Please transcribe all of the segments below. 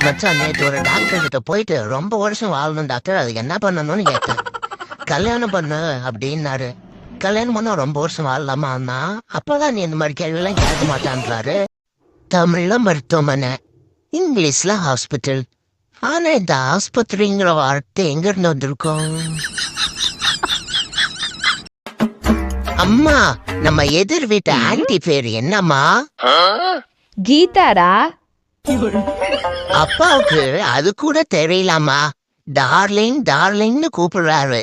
மச்சான் நேற்று ஒரு டாக்டர் கிட்ட போயிட்டு ரொம்ப வருஷம் வாழணும் டாக்டர், அதுக்கு என்ன பண்ணணும்னு கேட்டேன். கல்யாணம் பண்ணு அப்படின்னாரு. கல்யாணம் பண்ணா ரொம்ப வருஷம் வாழலாமா? அப்பதான் நீ இந்த மாதிரி கேள்வியெல்லாம் கேட்க மாட்டான்றாரு. தமிழ்ல மருத்துவமனை, இங்கிலீஷ்ல ஹாஸ்பிட்டல். ஆனா இந்த ஆஸ்பத்திரிங்கிற வார்த்தை எங்க இருந்து வந்திருக்கோம்? அம்மா, நம்ம எதிர் வீட்டு ஆன்டி பேரு என்னம்மா? கீதாடா. அப்பாவுக்கு அது கூட தெரியலாமா? டார்லிங் டார்லிங்னு கூப்பிடுறாரு.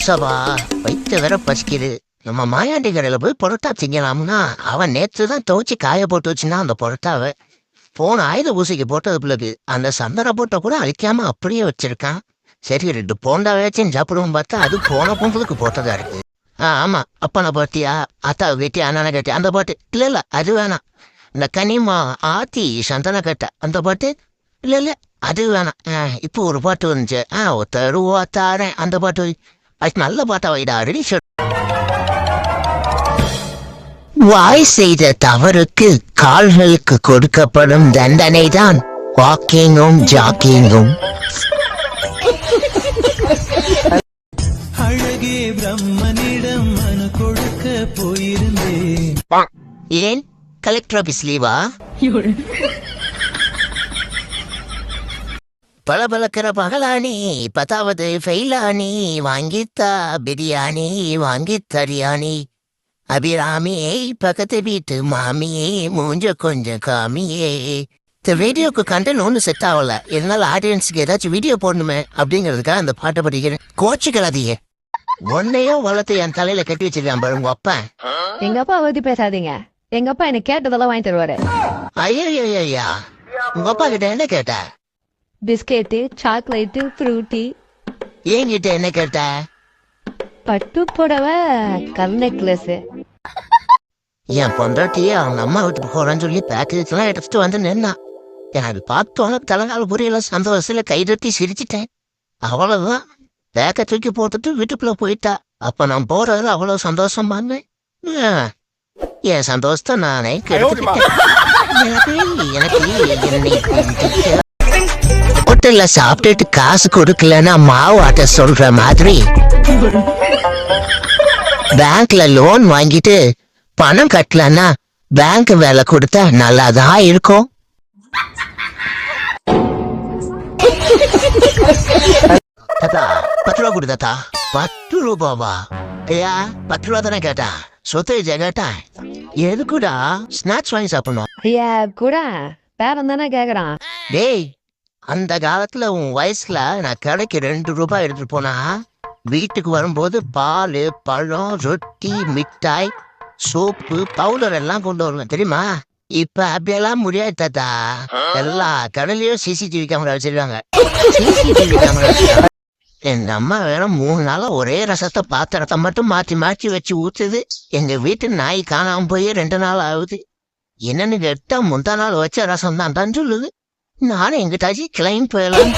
சபா வைத்த வேற பசிக்குது. நம்ம மாயாண்டி கடையில போய் பொரோட்டா திங்கலாம்னா அவன் நேற்று தான் துவச்சி காய போட்டு வச்சுன்னா அந்த பொரோட்டாவை போன ஆயுத ஊசிக்கு போட்டது பிள்ளைக்கு அந்த சந்தன போட்ட கூட அழிக்காம அப்படியே வச்சிருக்கான். சரி 2 போண்டா வச்சுன்னு சாப்பிடுவோம் பார்த்தா அது போன பொங்கலுக்கு போட்டதா இருக்கு. ஆமா, அப்பனை பாட்டியா அத்தா கேட்டி அண்ணனை கேட்டி அந்த பாட்டு இல்ல அது வேணாம். இந்த கனிமா ஆத்தி சந்தன கட்ட அந்த பாட்டு இல்ல அது வேணாம். இப்போ ஒரு பாட்டு வந்துச்சு, ஒருத்தருவா தாரேன் அந்த பாட்டு, அது நல்ல பாட்டா வைடா ரெடி. வாய் செய்த தவறுக்கு கால்களுக்கு கொடுக்கப்படும் தண்டனை தான் வாக்கிங்கும் ஜாக்கிங்கும். அழகே பிரம்மனிடம் மனு கொடுக்க போயிருந்தேன். ஏன் கலெக்டர் ஆபீஸ் லீவா? பளபளக்கிற பகலானி 10வது ஃபெயிலானி, வாங்கித்தா பிரியாணி வாங்கி தரியாணி, அபிராமியே பக்கத்து வீட்டு மாமியே மூஞ்ச கொஞ்சம் காமியே. இந்த வீடியோக்கு கண்டென்ட் ஒன்றும் செட் ஆகல, இதனால ஆடியன்ஸுக்கு ஏதாச்சும் வீடியோ போடணுமே அப்படிங்கிறதுக்காக அந்த பாட்டை படிக்கிறேன். கோச்சுக்கலாதீங்க. ஒன்னையும் வளர்த்து என் தலையில கட்டி வச்சிருக்கான் பாரு உங்க அப்பா. எங்க அப்பா பத்தி பேசாதீங்க. எங்க அப்பா எனக்கு கேட்டதெல்லாம் வாங்கி தருவாரு. ஐயா உங்க அப்பா கிட்ட என்ன கேட்ட? Biscuit, chocolate, Frooti. என்கிட்ட என்ன கேட்ட? பட்டு புடவை, கல் நெக்லஸ். என் பொண்டாட்டியே அவங்க அம்மா வீட்டுக்கு போறேன்னு சொல்லி பேக்கேஜ்லாம் எடுத்துட்டு வந்து நின்னா. எனக்கு பார்த்தோன்னு தலைநாள் புரியல, சந்தோஷத்துல கைதட்டி சிரிச்சிட்டேன். அவ்வளவுதான், பேக்கை தூக்கி போட்டுட்டு வீட்டுக்குள்ள போயிட்டா. அப்ப நான் போறதுல அவ்வளவு சந்தோஷம் பண்ணேன். என் சந்தோஷத்தை நானே கெடுத்துட்டேன். ஹோட்டல்ல சாப்பிட்டுட்டு காசு கொடுக்கலன்னா மாவு ஆட்ட சொல்ற மாதிரி பேங்க்ல லோன் வாங்கிட்டு பணம் கட்டலன்னா பேங்க் வேலை கொடுத்தா நல்லாதான் இருக்கும். தாத்தா 10 ரூபா கொடு தாத்தா. 10 ரூபாவா? ஐயா 10 ரூபா தானே கேட்டா, சொத்து கேட்டா. எதுக்குடா? ஸ்நாக்ஸ் வாங்கி சாப்பிடணும். ஐயா கூட பேரன் தானே கேக்குறான். டேய், அந்த காலத்துல உன் வயசுல நான் கடைக்கு 2 ரூபாய் எடுத்துட்டு போனா வீட்டுக்கு வரும்போது பால், பழம், ரொட்டி, மிட்டாய், சோப்பு, பவுடர் எல்லாம் கொண்டு வருவேன் தெரியுமா? இப்ப அப்படியெல்லாம் முடியாது தாத்தா. எல்லா கடையிலயும் சிசிடிவி கேமரா வச்சிருக்காங்க. சிசிடிவி கேமரா வச்சிருக்காங்க. எங்க அம்மா வேற 3 நாளா ஒரே ரசத்தை பாத்திரத்தை மட்டும் மாற்றி மாற்றி வச்சு ஊத்துது. எங்க வீட்டு நாய் காணாம போய் 2 நாள் ஆகுது. என்னன்னு கேட்டா முந்தா நாள் வச்ச ரசம் தான் சொல்லுது. நானும் எங்கிட்டாச்சு கிளைம் போயலாம்.